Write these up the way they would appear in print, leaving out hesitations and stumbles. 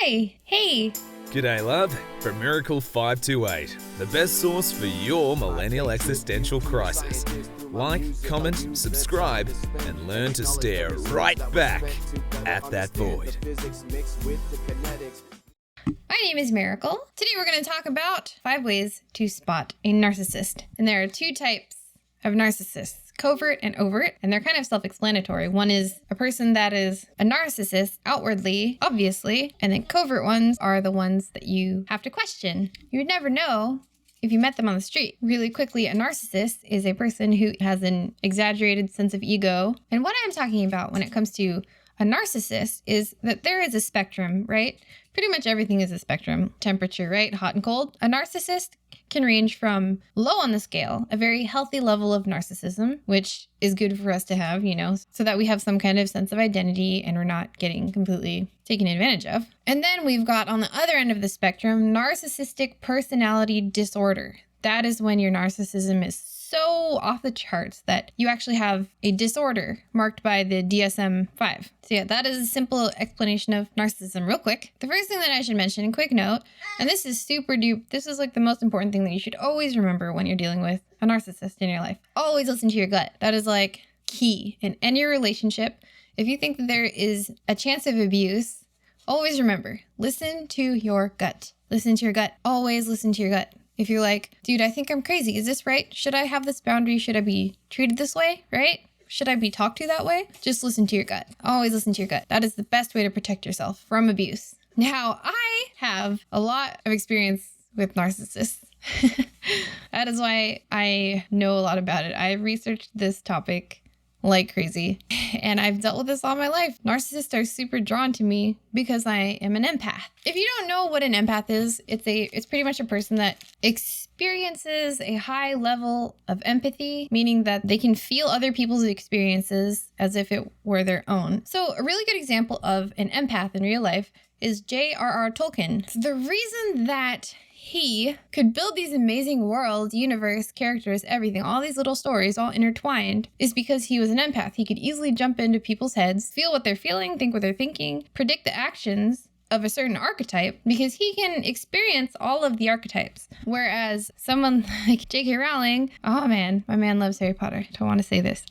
Hi. Hey. G'day, love. From Miracle 528, the best source for your millennial existential crisis. Like, comment, subscribe, and learn to stare right back at that void. My name is Miracle. Today we're going to talk about 5 ways to spot a narcissist. And there are 2 types of narcissists, covert and overt, and they're kind of self-explanatory. One is a person that is a narcissist outwardly, obviously, and then covert ones are the ones that you have to question. You would never know if you met them on the street. Really quickly, a narcissist is a person who has an exaggerated sense of ego. And what I'm talking about when it comes to a narcissist is that there is a spectrum, right? Pretty much everything is a spectrum. Temperature, right? Hot and cold. A narcissist can range from low on the scale, a very healthy level of narcissism, which is good for us to have, so that we have some kind of sense of identity and we're not getting completely taken advantage of. And then we've got on the other end of the spectrum, narcissistic personality disorder. That is when your narcissism is so off the charts that you actually have a disorder marked by the DSM-5. So yeah, that is a simple explanation of narcissism real quick. The first thing that I should mention, quick note, and this is this is like the most important thing that you should always remember when you're dealing with a narcissist in your life. Always listen to your gut. That is like key in any relationship. If you think that there is a chance of abuse, always remember, listen to your gut. Listen to your gut. Always listen to your gut. If you're like, dude, I think I'm crazy. Is this right? Should I have this boundary? Should I be treated this way? Right? Should I be talked to that way? Just listen to your gut. Always listen to your gut. That is the best way to protect yourself from abuse. Now, I have a lot of experience with narcissists. That is why I know a lot about it. I researched this topic like crazy, and I've dealt with this all my life. Narcissists are super drawn to me because I am an empath. If you don't know what an empath is, it's pretty much a person that experiences a high level of empathy, meaning that they can feel other people's experiences as if it were their own. So a really good example of an empath in real life is J.R.R. Tolkien. The reason that he could build these amazing worlds, universe, characters, everything, all these little stories all intertwined is because he was an empath. He could easily jump into people's heads, feel what they're feeling, think what they're thinking, predict the actions of a certain archetype because he can experience all of the archetypes. Whereas someone like J.K. Rowling, oh man, my man loves Harry Potter. I don't want to say this.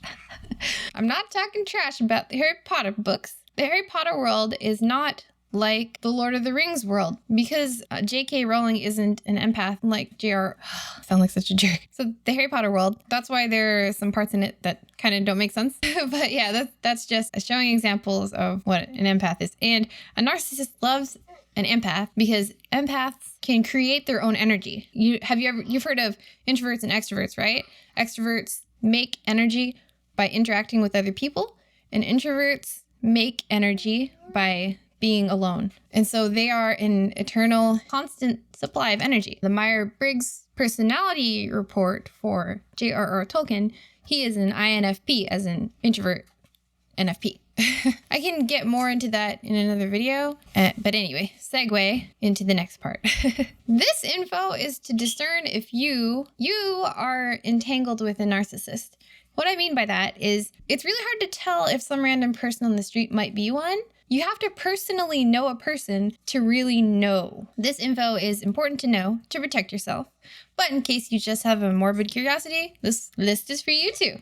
I'm not talking trash about the Harry Potter books. The Harry Potter world is not like the Lord of the Rings world because J.K. Rowling isn't an empath like J.R. Sound like such a jerk. So the Harry Potter world, that's why there are some parts in it that kind of don't make sense. But yeah, that's just showing examples of what an empath is. And a narcissist loves an empath because empaths can create their own energy. You've heard of introverts and extroverts, right? Extroverts make energy by interacting with other people, and introverts make energy by being alone. And so they are an eternal, constant supply of energy. The Myers-Briggs personality report for J.R.R. Tolkien, he is an INFP, as an introvert NFP. I can get more into that in another video, but anyway, segue into the next part. This info is to discern if you are entangled with a narcissist. What I mean by that is it's really hard to tell if some random person on the street might be one. You have to personally know a person to really know. This info is important to know to protect yourself. But in case you just have a morbid curiosity, this list is for you too.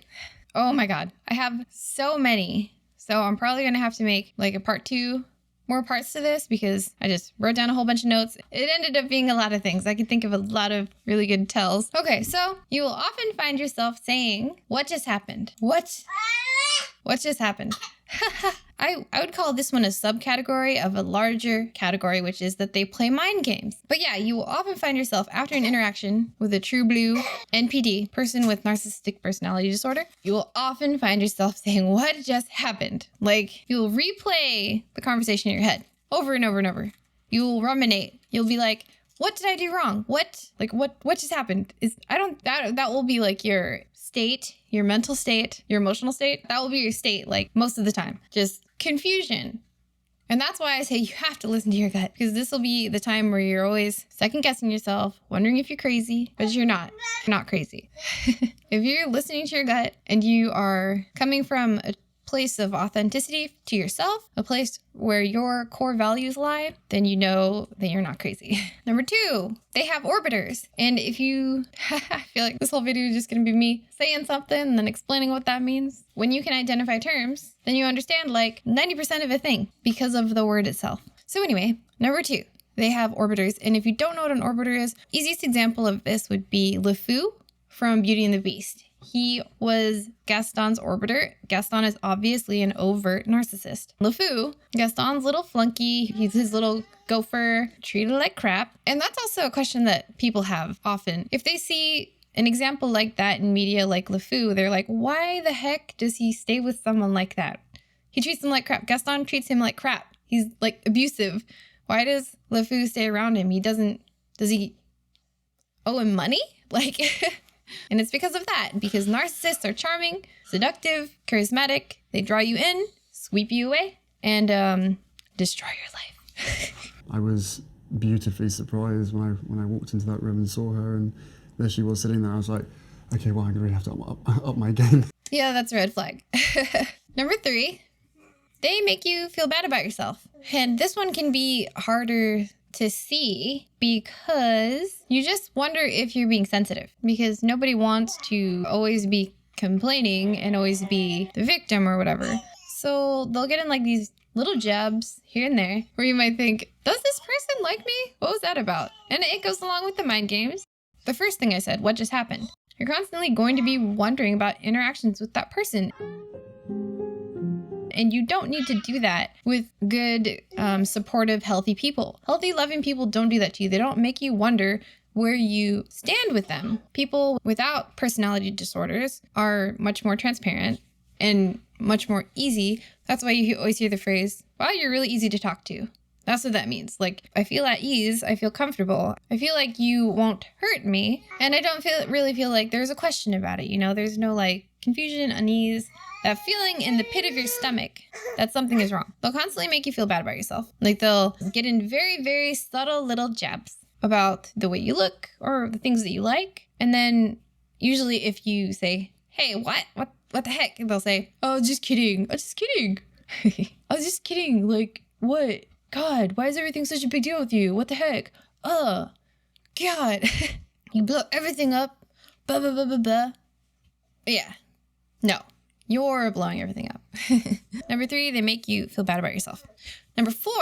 Oh my God, I have so many. So I'm probably gonna have to make like a part 2, more parts to this because I just wrote down a whole bunch of notes. It ended up being a lot of things. I can think of a lot of really good tells. Okay, so you will often find yourself saying, what just happened? What just happened? I would call this one a subcategory of a larger category, which is that they play mind games. But yeah, you will often find yourself after an interaction with a true blue NPD, person with narcissistic personality disorder, you will often find yourself saying, what just happened? Like, you'll replay the conversation in your head over and over and over. You'll ruminate. You'll be like, what did I do wrong? What just happened? That will be like your state, your mental state, your emotional state. That will be your state, like most of the time. Just confusion. And that's why I say you have to listen to your gut, because this will be the time where you're always second guessing yourself, wondering if you're crazy, but you're not. You're not crazy. If you're listening to your gut and you are coming from a place of authenticity to yourself, a place where your core values lie, then you know that you're not crazy. Number 2, they have orbiters. And if you, I feel like this whole video is just going to be me saying something and then explaining what that means. When you can identify terms, then you understand like 90% of a thing because of the word itself. So anyway, number 2, they have orbiters. And if you don't know what an orbiter is, easiest example of this would be LeFou from Beauty and the Beast. He was Gaston's orbiter. Gaston is obviously an overt narcissist. LeFou, Gaston's little flunky, he's his little gopher, treated like crap. And that's also a question that people have often. If they see an example like that in media like LeFou, they're like, why the heck does he stay with someone like that? He treats him like crap. Gaston treats him like crap. He's like abusive. Why does LeFou stay around him? Does he owe him money? Like... And it's because of that, because narcissists are charming, seductive, charismatic. They draw you in, sweep you away, and destroy your life. I was beautifully surprised when I walked into that room and saw her, and there she was sitting there. I was like, okay, well, I'm going to have to up my game. Yeah, that's a red flag. Number 3, they make you feel bad about yourself. And this one can be harder to see because you just wonder if you're being sensitive, because nobody wants to always be complaining and always be the victim or whatever. So they'll get in like these little jabs here and there where you might think, does this person like me? What was that about? And it goes along with the mind games. The first thing I said, what just happened? You're constantly going to be wondering about interactions with that person. And you don't need to do that with good, supportive, healthy people. Healthy, loving people don't do that to you. They don't make you wonder where you stand with them. People without personality disorders are much more transparent and much more easy. That's why you always hear the phrase, wow, you're really easy to talk to. That's what that means. Like, I feel at ease. I feel comfortable. I feel like you won't hurt me. And I don't really feel like there's a question about it. You know, there's no like confusion, unease. That feeling in the pit of your stomach that something is wrong. They'll constantly make you feel bad about yourself. Like they'll get in very, very subtle little jabs about the way you look or the things that you like. And then usually if you say, hey, what the heck? And they'll say, oh, just kidding. I'm just kidding. I was just kidding. Like, what? God, why is everything such a big deal with you? What the heck? God. You blow everything up. Blah, blah, blah, blah, blah. Yeah. No. You're blowing everything up. Number 3, they make you feel bad about yourself. Number 4,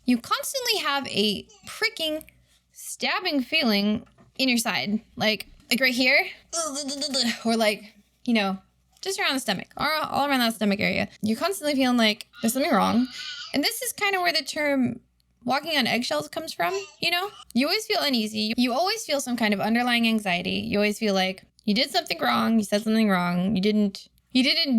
you constantly have a pricking, stabbing feeling in your side. Like right here. Or like, you know, just around the stomach. Or all around that stomach area. You're constantly feeling like there's something wrong. And this is kind of where the term walking on eggshells comes from, you know? You always feel uneasy. You always feel some kind of underlying anxiety. You always feel like you did something wrong. You said something wrong. You didn't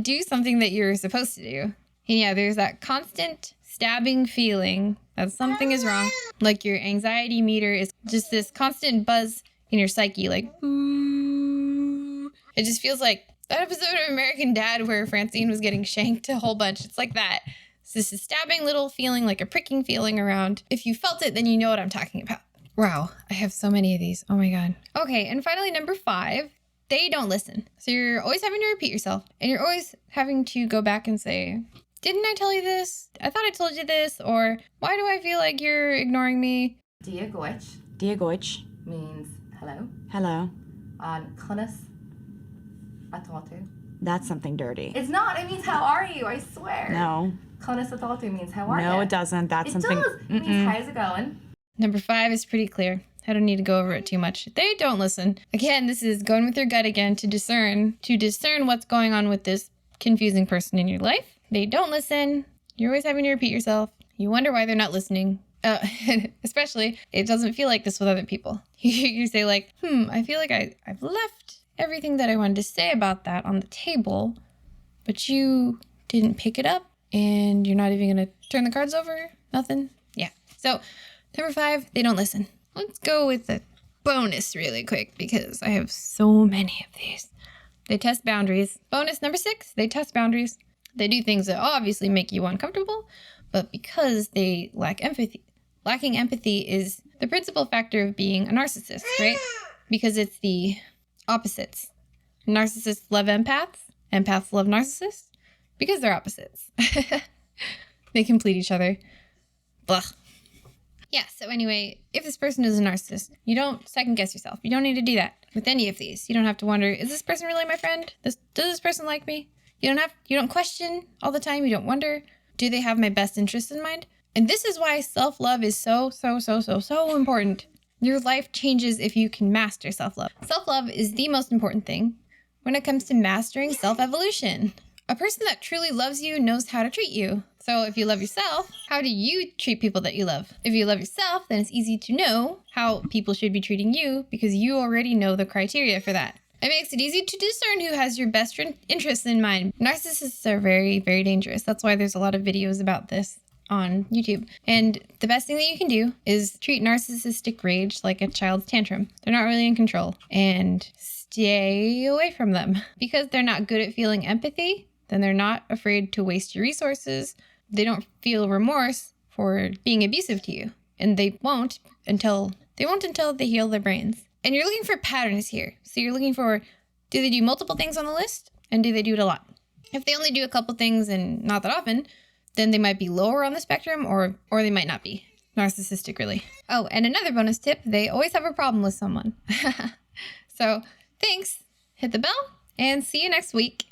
do something that you were supposed to do. And yeah, there's that constant stabbing feeling that something is wrong. Like your anxiety meter is just this constant buzz in your psyche, like, ooh. It just feels like that episode of American Dad where Francine was getting shanked a whole bunch. It's like that. It's this stabbing little feeling, like a pricking feeling around. If you felt it, then you know what I'm talking about. Wow, I have so many of these. Oh my God. Okay, and finally, number 5. They don't listen. So you're always having to repeat yourself. And you're always having to go back and say, didn't I tell you this? I thought I told you this. Or why do I feel like you're ignoring me? Dia goich. Dia goich Means hello. Hello. And Cunis atatu. That's something dirty. It's not. It means how are you? I swear. No. Cunis atatu means how are you? No, it doesn't. That's something. It does. It means how's it going? Number 5 is pretty clear. I don't need to go over it too much. They don't listen. Again, this is going with your gut again to discern what's going on with this confusing person in your life. They don't listen. You're always having to repeat yourself. You wonder why they're not listening. Especially, it doesn't feel like this with other people. You say like, I feel like I've left everything that I wanted to say about that on the table, but you didn't pick it up and you're not even going to turn the cards over? Nothing? Yeah. So, number 5, they don't listen. Let's go with the bonus really quick because I have so many of these. They test boundaries. Bonus number 6, they test boundaries. They do things that obviously make you uncomfortable, but because they lack empathy. Lacking empathy is the principal factor of being a narcissist, right? Because it's the opposites. Narcissists love empaths. Empaths love narcissists. because they're opposites. They complete each other. Blah. Yeah, so anyway, if this person is a narcissist, you don't second guess yourself. You don't need to do that with any of these. You don't have to wonder, is this person really my friend? Does this person like me? You don't question all the time. You don't wonder, do they have my best interest in mind? And this is why self-love is so important. Your life changes if you can master self-love. Self-love is the most important thing when it comes to mastering self-evolution. A person that truly loves you knows how to treat you. So if you love yourself, how do you treat people that you love? If you love yourself, then it's easy to know how people should be treating you because you already know the criteria for that. It makes it easy to discern who has your best interests in mind. Narcissists are very, very dangerous. That's why there's a lot of videos about this on YouTube. And the best thing that you can do is treat narcissistic rage like a child's tantrum. They're not really in control. And stay away from them because they're not good at feeling empathy. Then they're not afraid to waste your resources. They don't feel remorse for being abusive to you. And they won't until they heal their brains. And you're looking for patterns here. So you're looking for, do they do multiple things on the list? And do they do it a lot? If they only do a couple things and not that often, then they might be lower on the spectrum or they might not be narcissistic, really. Oh, and another bonus tip, they always have a problem with someone. So thanks, hit the bell, and see you next week.